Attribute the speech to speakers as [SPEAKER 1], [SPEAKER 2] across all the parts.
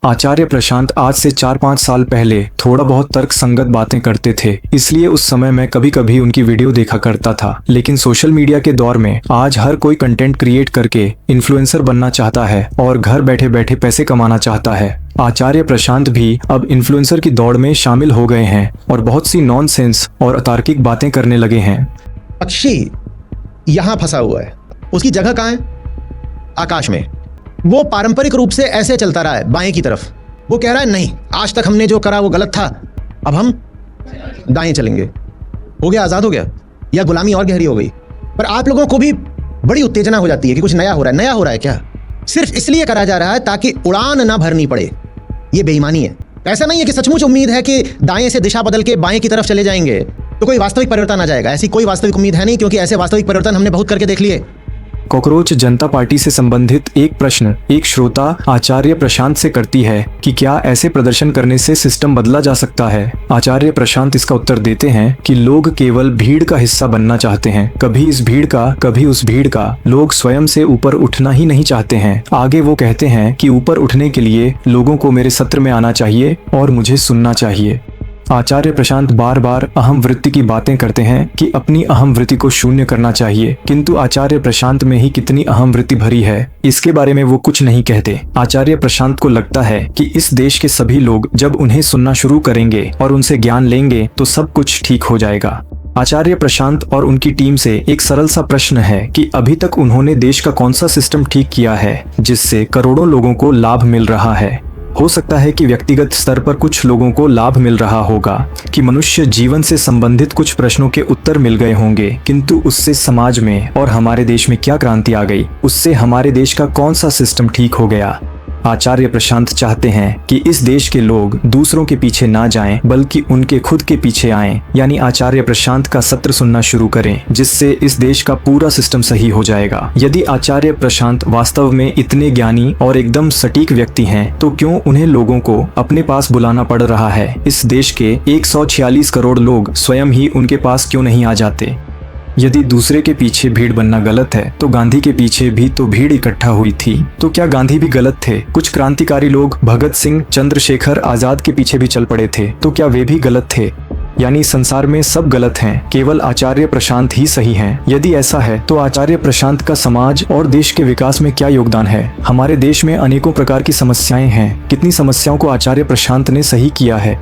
[SPEAKER 1] आचार्य प्रशांत आज से 4-5 साल पहले थोड़ा बहुत तर्क संगत बातें करते थे, इसलिए उस समय मैं कभी कभी उनकी वीडियो देखा करता था। लेकिन सोशल मीडिया के दौर में आज हर कोई कंटेंट क्रिएट करके इन्फ्लुएंसर बनना चाहता है और घर बैठे बैठे पैसे कमाना चाहता है। आचार्य प्रशांत भी अब इन्फ्लुएंसर की दौड़ में शामिल हो गए हैं और बहुत सी नॉनसेंस और अतार्किक बातें करने लगे हैं।
[SPEAKER 2] पक्षी यहाँ फंसा हुआ है, उसकी जगह कहाँ है? आकाश में। वो पारंपरिक रूप से ऐसे चलता रहा है बाएं की तरफ। वो कह रहा है नहीं, आज तक हमने जो करा वो गलत था, अब हम दाएं चलेंगे। हो गया, आजाद हो गया, या गुलामी और गहरी हो गई? पर आप लोगों को भी बड़ी उत्तेजना हो जाती है कि कुछ नया हो रहा है। नया हो रहा है क्या? सिर्फ इसलिए करा जा रहा है ताकि उड़ान ना भरनी पड़े। ये बेईमानी है। ऐसा नहीं है कि सचमुच उम्मीद है कि दाएं से दिशा बदल के बाएं की तरफ चले जाएंगे तो कोई वास्तविक परिवर्तन आ जाएगा। ऐसी कोई वास्तविक उम्मीद है नहीं, क्योंकि ऐसे वास्तविक परिवर्तन हमने बहुत करके देख लिए।
[SPEAKER 1] कॉकरोच जनता पार्टी से संबंधित एक प्रश्न एक श्रोता आचार्य प्रशांत से करती है कि क्या ऐसे प्रदर्शन करने से सिस्टम बदला जा सकता है। आचार्य प्रशांत इसका उत्तर देते हैं कि लोग केवल भीड़ का हिस्सा बनना चाहते हैं, कभी इस भीड़ का कभी उस भीड़ का। लोग स्वयं से ऊपर उठना ही नहीं चाहते हैं। आगे वो कहते हैं कि ऊपर उठने के लिए लोगों को मेरे सत्र में आना चाहिए और मुझे सुनना चाहिए। आचार्य प्रशांत बार बार अहम वृत्ति की बातें करते हैं कि अपनी अहम वृत्ति को शून्य करना चाहिए, किंतु आचार्य प्रशांत में ही कितनी अहम वृत्ति भरी है इसके बारे में वो कुछ नहीं कहते। आचार्य प्रशांत को लगता है कि इस देश के सभी लोग जब उन्हें सुनना शुरू करेंगे और उनसे ज्ञान लेंगे तो सब कुछ ठीक हो जाएगा। आचार्य प्रशांत और उनकी टीम से एक सरल सा प्रश्न है कि अभी तक उन्होंने देश का कौन सा सिस्टम ठीक किया है जिससे करोड़ों लोगों को लाभ मिल रहा है। हो सकता है कि व्यक्तिगत स्तर पर कुछ लोगों को लाभ मिल रहा होगा कि मनुष्य जीवन से संबंधित कुछ प्रश्नों के उत्तर मिल गए होंगे, किंतु उससे समाज में और हमारे देश में क्या क्रांति आ गई, उससे हमारे देश का कौन सा सिस्टम ठीक हो गया। आचार्य प्रशांत चाहते हैं कि इस देश के लोग दूसरों के पीछे ना जाएं, बल्कि उनके खुद के पीछे आएं, यानी आचार्य प्रशांत का सत्र सुनना शुरू करें, जिससे इस देश का पूरा सिस्टम सही हो जाएगा। यदि आचार्य प्रशांत वास्तव में इतने ज्ञानी और एकदम सटीक व्यक्ति हैं, तो क्यों उन्हें लोगों को अपने पास बुलाना पड़ रहा है? इस देश के 146 करोड़ लोग स्वयं ही उनके पास क्यों नहीं आ जाते? यदि दूसरे के पीछे भीड़ बनना गलत है तो गांधी के पीछे भी तो भीड़ इकट्ठा हुई थी, तो क्या गांधी भी गलत थे? कुछ क्रांतिकारी लोग भगत सिंह, चंद्रशेखर आजाद के पीछे भी चल पड़े थे, तो क्या वे भी गलत थे? यानी संसार में सब गलत हैं, केवल आचार्य प्रशांत ही सही हैं। यदि ऐसा है तो आचार्य प्रशांत का समाज और देश के विकास में क्या योगदान है? हमारे देश में अनेकों प्रकार की समस्याएं हैं, कितनी समस्याओं को आचार्य प्रशांत ने सही किया है।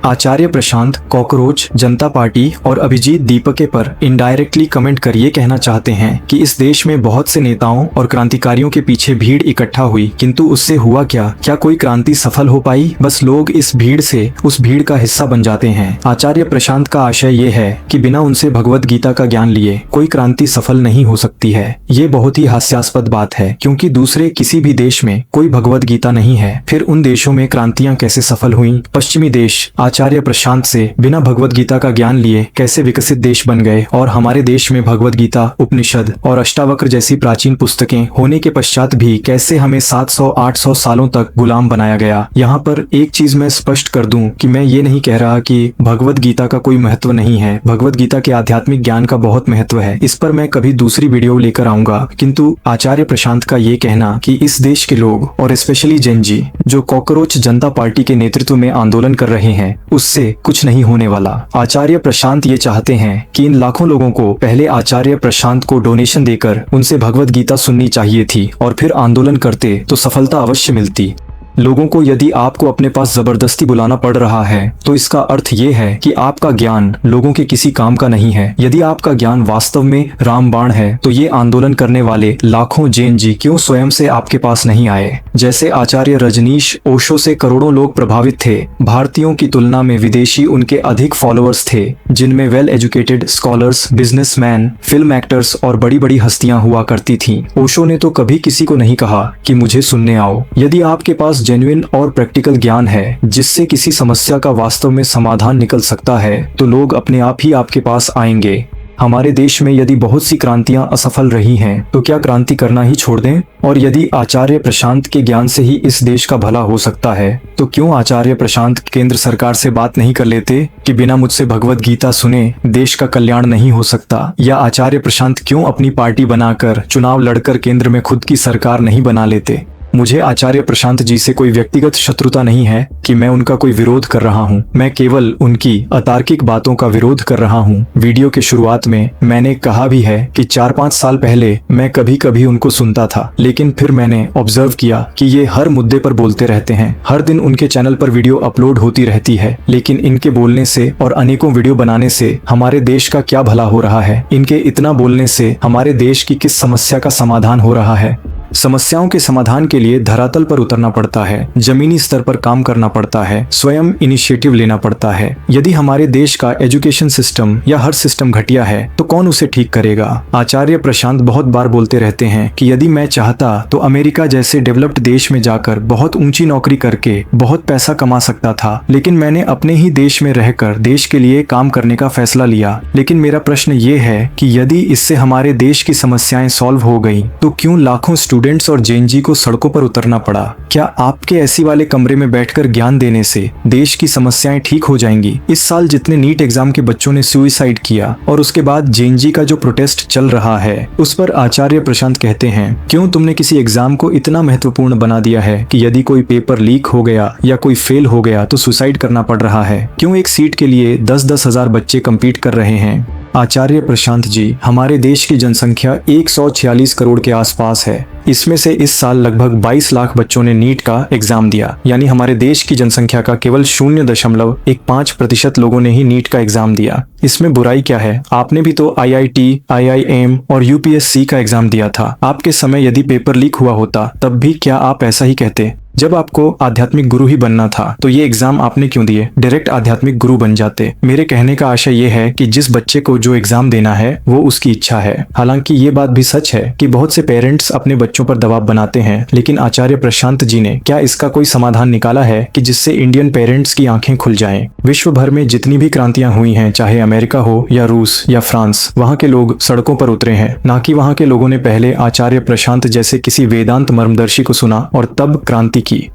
[SPEAKER 1] आचार्य प्रशांत कॉकरोच जनता पार्टी और अभिजीत दीपके पर इनडायरेक्टली कमेंट कर ये कहना चाहते हैं कि इस देश में बहुत से नेताओं और क्रांतिकारियों के पीछे भीड़ इकट्ठा हुई, किंतु उससे हुआ क्या? क्या कोई क्रांति सफल हो पाई? बस लोग इस भीड़ से उस भीड़ का हिस्सा बन जाते हैं। आचार्य प्रशांत का आशय ये है कि बिना उनसे भगवत गीता का ज्ञान लिए कोई क्रांति सफल नहीं हो सकती है। ये बहुत ही हास्यास्पद बात है, क्योंकि दूसरे किसी भी देश में कोई भगवत गीता नहीं है, फिर उन देशों में क्रांतियां कैसे सफल हुई? पश्चिमी देश आचार्य प्रशांत से बिना भगवत गीता का ज्ञान लिए कैसे विकसित देश बन गए, और हमारे देश में भगवत गीता, उपनिषद और अष्टावक्र जैसी प्राचीन पुस्तकें होने के पश्चात भी कैसे हमें 700-800 सालों तक गुलाम बनाया गया। यहाँ पर एक चीज मैं स्पष्ट कर दूं कि मैं ये नहीं कह रहा कि भगवत गीता का कोई महत्व नहीं है। भगवत गीता के आध्यात्मिक ज्ञान का बहुत महत्व है, इस पर मैं कभी दूसरी वीडियो लेकर आऊंगा। किंतु आचार्य प्रशांत का ये कहना कि इस देश के लोग और स्पेशली जेनजी जो कॉकरोच जनता पार्टी के नेतृत्व में आंदोलन कर रहे हैं, उससे कुछ नहीं होने वाला। आचार्य प्रशांत ये चाहते हैं कि इन लाखों लोगों को पहले आचार्य प्रशांत को डोनेशन देकर उनसे भगवत गीता सुननी चाहिए थी और फिर आंदोलन करते तो सफलता अवश्य मिलती। लोगों को यदि आपको अपने पास जबरदस्ती बुलाना पड़ रहा है तो इसका अर्थ ये है कि आपका ज्ञान लोगों के किसी काम का नहीं है। यदि आपका ज्ञान वास्तव में रामबाण है तो ये आंदोलन करने वाले लाखों जैन जी क्यों स्वयं से आपके पास नहीं आए? जैसे आचार्य रजनीश ओशो से करोड़ों लोग प्रभावित थे, भारतीयों की तुलना में विदेशी उनके अधिक फॉलोअर्स थे, जिनमें well educated scholars, businessman, film actors और बड़ी बड़ी हस्तियां हुआ करती थीं। ओशो ने तो कभी किसी को नहीं कहा कि मुझे सुनने आओ। यदि आपके पास जेन्युइन और प्रैक्टिकल ज्ञान है जिससे किसी समस्या का वास्तव में समाधान निकल सकता है, तो लोग अपने आप ही आपके पास आएंगे। हमारे देश में यदि बहुत सी क्रांतियां असफल रही हैं, तो क्या क्रांति करना ही छोड़ दें? और यदि आचार्य प्रशांत के ज्ञान से ही इस देश का भला हो सकता है, तो क्यों आचार्य प्रशांत केंद्र सरकार से बात नहीं कर लेते कि बिना मुझसे भगवत गीता सुने देश का कल्याण नहीं हो सकता? या आचार्य प्रशांत क्यों अपनी पार्टी बनाकर चुनाव लड़कर केंद्र में खुद की सरकार नहीं बना लेते? मुझे आचार्य प्रशांत जी से कोई व्यक्तिगत शत्रुता नहीं है कि मैं उनका कोई विरोध कर रहा हूँ। मैं केवल उनकी अतार्किक बातों का विरोध कर रहा हूँ। वीडियो के शुरुआत में मैंने कहा भी है कि 4-5 साल पहले मैं कभी कभी उनको सुनता था, लेकिन फिर मैंने ऑब्जर्व किया कि ये हर मुद्दे पर बोलते रहते हैं। हर दिन उनके चैनल पर वीडियो अपलोड होती रहती है, लेकिन इनके बोलने से और अनेकों वीडियो बनाने से हमारे देश का क्या भला हो रहा है? इनके इतना बोलने से हमारे देश की किस समस्या का समाधान हो रहा है? समस्याओं के समाधान के लिए धरातल पर उतरना पड़ता है, जमीनी स्तर पर काम करना पड़ता है, स्वयं इनिशिएटिव लेना पड़ता है। यदि हमारे देश का एजुकेशन सिस्टम या हर सिस्टम घटिया है तो कौन उसे ठीक करेगा? आचार्य प्रशांत बहुत बार बोलते रहते हैं कि यदि मैं चाहता तो अमेरिका जैसे डेवलप्ड देश में जाकर बहुत ऊंची नौकरी करके बहुत पैसा कमा सकता था, लेकिन मैंने अपने ही देश में रहकर देश के लिए काम करने का फैसला लिया। लेकिन मेरा प्रश्न ये है कि यदि इससे हमारे देश की समस्याएं सॉल्व हो गई तो क्यों लाखों स्टूडेंट्स और जेएनजी को सड़कों पर उतरना पड़ा? क्या आपके ऐसी वाले कमरे में बैठकर ज्ञान देने से देश की समस्याएं ठीक हो जाएंगी? इस साल जितने नीट एग्जाम के बच्चों ने सुसाइड किया और उसके बाद जेएनजी का जो प्रोटेस्ट चल रहा है, उस पर आचार्य प्रशांत कहते हैं, क्यों तुमने किसी एग्जाम को इतना महत्वपूर्ण बना दिया है कि यदि कोई पेपर लीक हो गया या कोई फेल हो गया तो सुसाइड करना पड़ रहा है? क्यों एक सीट के लिए 10-10 हजार बच्चे कम्पीट कर रहे हैं? आचार्य प्रशांत जी, हमारे देश की जनसंख्या 146 करोड़ के आसपास है। इसमें से इस साल लगभग 22 लाख बच्चों ने नीट का एग्जाम दिया, यानी हमारे देश की जनसंख्या का केवल 0.15% लोगों ने ही नीट का एग्जाम दिया। इसमें बुराई क्या है? आपने भी तो IIT, IIM और UPSC का एग्जाम दिया था। आपके समय यदि पेपर लीक हुआ होता तब भी क्या आप ऐसा ही कहते? जब आपको आध्यात्मिक गुरु ही बनना था तो ये एग्जाम आपने क्यों दिए? डायरेक्ट आध्यात्मिक गुरु बन जाते। मेरे कहने का आशय ये है कि जिस बच्चे को जो एग्जाम देना है वो उसकी इच्छा है। हालांकि ये बात भी सच है कि बहुत से पेरेंट्स अपने बच्चों पर दबाव बनाते हैं, लेकिन आचार्य प्रशांत जी ने क्या इसका कोई समाधान निकाला है कि जिससे इंडियन पेरेंट्स की आंखें खुल जाएं? विश्व भर में जितनी भी क्रांतियां हुई हैं, चाहे अमेरिका हो या रूस या फ्रांस, वहाँ के लोग सड़कों पर उतरे हैं, ना कि वहाँ के लोगों ने पहले आचार्य प्रशांत जैसे किसी वेदांत मर्मदर्शी को सुना और तब क्रांति की।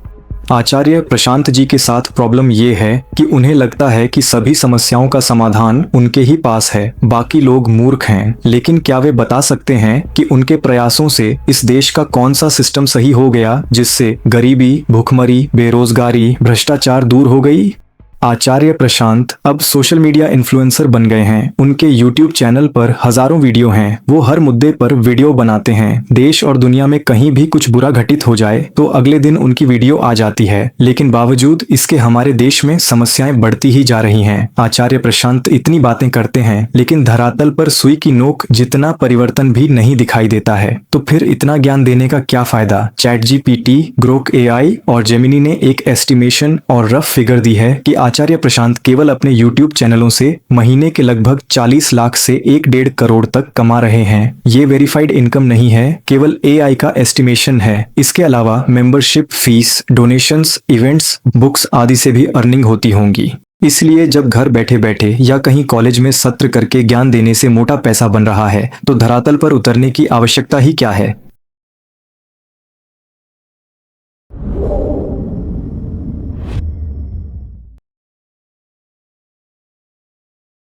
[SPEAKER 1] आचार्य प्रशांत जी के साथ प्रॉब्लम ये है कि उन्हें लगता है कि सभी समस्याओं का समाधान उनके ही पास है, बाकी लोग मूर्ख हैं। लेकिन क्या वे बता सकते हैं कि उनके प्रयासों से इस देश का कौन सा सिस्टम सही हो गया जिससे गरीबी, भुखमरी, बेरोजगारी, भ्रष्टाचार दूर हो गई? आचार्य प्रशांत अब सोशल मीडिया इन्फ्लुएंसर बन गए हैं। उनके YouTube चैनल पर हजारों वीडियो हैं। वो हर मुद्दे पर वीडियो बनाते हैं। देश और दुनिया में कहीं भी कुछ बुरा घटित हो जाए तो अगले दिन उनकी वीडियो आ जाती है, लेकिन बावजूद इसके हमारे देश में समस्याएं बढ़ती ही जा रही हैं। आचार्य प्रशांत इतनी बातें करते हैं, लेकिन धरातल पर सुई की नोक जितना परिवर्तन भी नहीं दिखाई देता है। तो फिर इतना ज्ञान देने का क्या फायदा? ChatGPT, ग्रोक AI और जेमिनी ने एक एस्टिमेशन और रफ फिगर दी है कि आचार्य प्रशांत केवल अपने YouTube चैनलों से महीने के लगभग 40 लाख से 1.5 करोड़ तक कमा रहे हैं। ये वेरीफाइड इनकम नहीं है, केवल AI का एस्टिमेशन है। इसके अलावा membership fees, donations, events, books आदि से भी अर्निंग होती होंगी। इसलिए जब घर बैठे बैठे या कहीं कॉलेज में सत्र करके ज्ञान देने से मोटा पैसा बन रहा है तो धरातल पर उतरने की आवश्यकता ही क्या है?